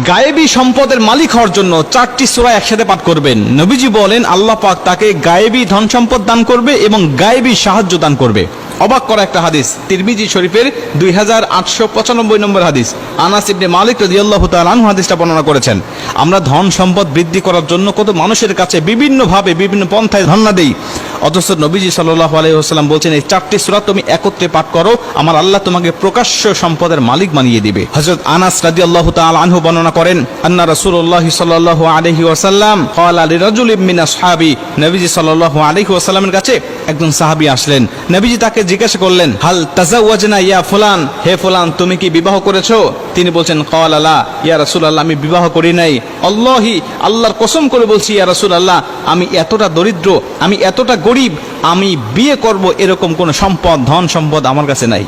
গায়েবী সম্পদের মালিক হওয়ার জন্য 4টি সূরা একসাথে পাঠ করবেন। নবীজি বলেন আল্লাহ পাক তাকে গায়েবী ধন সম্পদ দান করবে এবং গায়েবী সাহায্য দান করবে। অবাক করা একটা হাদিস, তিরমিজি শরীফের 2895 নম্বর হাদিস। আনাস ইবনে মালিক রাদিয়াল্লাহু তাআলা আনহু হাদিসটা বর্ণনা করেছেন। আমরা ধন সম্পদ বৃদ্ধি করার জন্য কত মানুষের কাছে বিভিন্নভাবে বিভিন্ন পন্থায় ধন্না দেই, অথচ নবীজি সাল্লাল্লাহু আলাইহি ওয়াসাল্লাম বলছেন এই 4টি সূরা তুমি একত্রে পাঠ করো, আমার আল্লাহ তোমাকে প্রকাশ্য সম্পদের মালিক বানিয়ে দিবে। হযরত আনাস রাদিয়াল্লাহু তাআলা আনহু বর্ণনা করেন, আন্না রাসূলুল্লাহ সাল্লাল্লাহু আলাইহি ওয়াসাল্লাম ক্বালা লিরাজুলিন মিন আসহাবি, নবীজি সাল্লাল্লাহু আলাইহি ওয়াসাল্লামের কাছে একজন সাহাবী আসলেন। নবীজি তাকে জিজ্ঞাসা করলেন, হাল তাজাওয়াজনা ইয়া ফুলান, হে ফুলান তুমি কি বিবাহ করেছো? তিনি বলছেন, ক্বালা লা ইয়া রাসূলুল্লাহ, আমি বিবাহ করি নাই। আল্লাহি, আল্লাহর কসম করে বলছি ইয়া রাসূলুল্লাহ, আমি এতটা দরিদ্র, আমি এতটা গরিব, আমি বিয়ে করব এরকম কোন সম্পদ ধন সম্পদ আমার কাছে নাই।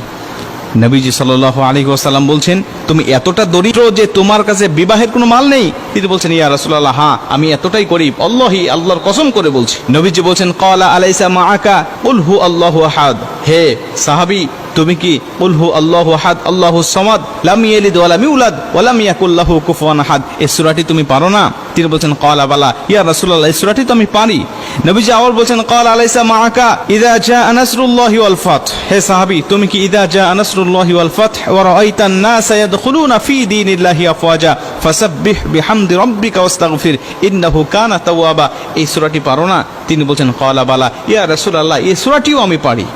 নবীজি সাল্লাল্লাহু আলাইহি ওয়াসাল্লাম বলছেন, তুমি এতটা দরিদ্র যে তোমার কাছে বিবাহের কোনো মাল নেই? তিনি বলছেন, ইয়া রাসূলুল্লাহ, হ্যাঁ আমি এতটাই গরিব, আল্লাহি, আল্লাহর কসম করে বলছি। নবীজি বলছেন, ক্বালা আলাইসা মাআকা কুল হু আল্লাহু আহাদ, হে সাহাবী তুমি কি কুল হু আল্লাহু আহাদ আল্লাহুস সামাদ লাম ইয়ালিদ ওয়া লাম ইউলাদ ওয়া লাম ইয়াকুল লাহু কুফুয়ান আহাদ, এই সূরাটি তুমি পারো না? তিনি বলছেন, ক্বালা বালা ইয়া রাসূলুল্লাহ, এই সূরাটি তো আমি পারি। নবীজি আবার বলছেন, ক্বালা আলাইসা মাআকা ইযা জাআ নাসরুল্লাহি ওয়াল ফাত, হে সাহাবী তুমি কি ইযা জাআ নাসরুল্লাহি ওয়াল ফাত ওয়া রাআইতান নাসা ইয়াদখুলুনা ফি দীনিল্লাহি আফওয়াজা ফাসাব্বিহ বিহামদি রাব্বিকা ওয়াস্তাগফির ইন্নাহু কানা তাওয়াবা, এই সূরাটি পারো না? তিনি বলছেন, ক্বালা বালা ইয়া রাসূলুল্লাহ, এই সূরাটিও আমি পারি।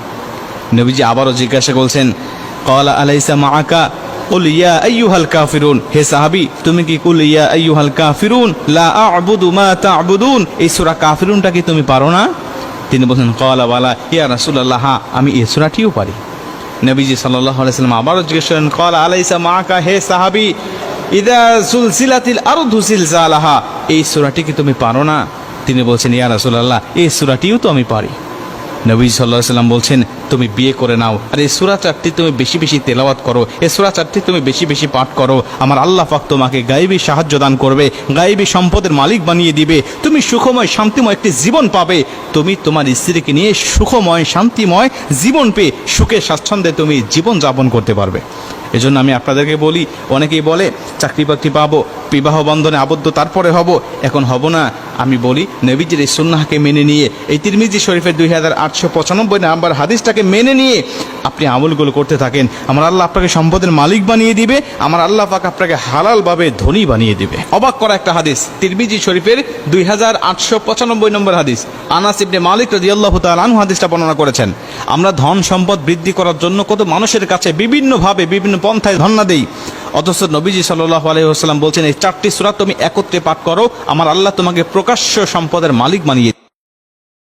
নবীজি আবারও জিজ্ঞাসা করছেন, ক্বালা আলাইসা মাআকা কুল ইয়া আইয়ুহাল কাফিরুন, হে সাহাবী তুমি কি কুল ইয়া আইয়ুহাল কাফিরুন লা আ'বুদু মা তা'বুদুন, এই সূরা কাফিরুনটা কি তুমি পারো না? তিনি বলেন, ক্বালা বালা ইয়া রাসূলুল্লাহ, আমি এই সূরাটিও পারি। নবীজি সাল্লাল্লাহু আলাইহি ওয়াসাল্লাম আবারও জিজ্ঞাসা করেন, ক্বালা আলাইসা মাআকা, হে সাহাবী ইযা যুলজিলাতিল আরদু জিলজালাহা, এই সূরাটি কি তুমি পারো না? তিনি বলছেন, ইয়া রাসূলুল্লাহ, এই সূরাটিও তো আমি পারি। নবী সাল্লাল্লাহু আলাইহি ওয়াসাল্লাম বলছেন, তুমি বিয়ে করে নাও, আর এই সূরা 4টি তুমি বেশি বেশি তেলাওয়াত করো, এই সূরা 4টি তুমি বেশি বেশি পাঠ করো, আমার আল্লাহ পাক তোমাকে গায়েবী সাহায্য দান করবে, গায়েবী সম্পদের মালিক বানিয়ে দিবে, তুমি সুখময় শান্তিময় একটি জীবন পাবে, তুমি তোমার স্ত্রীকে নিয়ে সুখময় শান্তিময় জীবন পেয়ে সুখে স্বাচ্ছন্দ্যে তুমি জীবন যাপন করতে পারবে। এজন্য আমি আপনাদেরকে বলি, অনেকেই বলে চাকরি বাকরি পাবো, বিবাহ বন্ধনে আবদ্ধ তারপরে হব, এখন হব না। আমি বলি নবীজির এই সুন্নাহকে মেনে নিয়ে, এই তিরমিজি শরীফের 2895 নাম্বার হাদিসটাকে মেনে নিয়ে আপনি আমলগুলো করতে থাকেন, আমার আল্লাহ আপনাকে সম্পদের মালিক বানিয়ে দিবে, আমার আল্লাহ পাক আপনাকে হালালভাবে ধনী বানিয়ে দিবে। অবাক করা একটা হাদিস, তিরমিজি শরীফের 2895 নম্বর হাদিস। আনাস ইবনে মালিক রাদিয়াল্লাহু তাআলা আনহু হাদিসটা বর্ণনা করেছেন। আমরা ধন সম্পদ বৃদ্ধি করার জন্য কত মানুষের কাছে বিভিন্নভাবে বিভিন্ন পন্থায় ধন্না দেই, অথচ নবীজি সাল্লাল্লাহু আলাইহি ওয়াসাল্লাম বলছেন এই 4টি সূরা তুমি একত্রে পাঠ করো, আমার আল্লাহ তোমাকে প্রকাশ্য সম্পদের মালিক বানিয়ে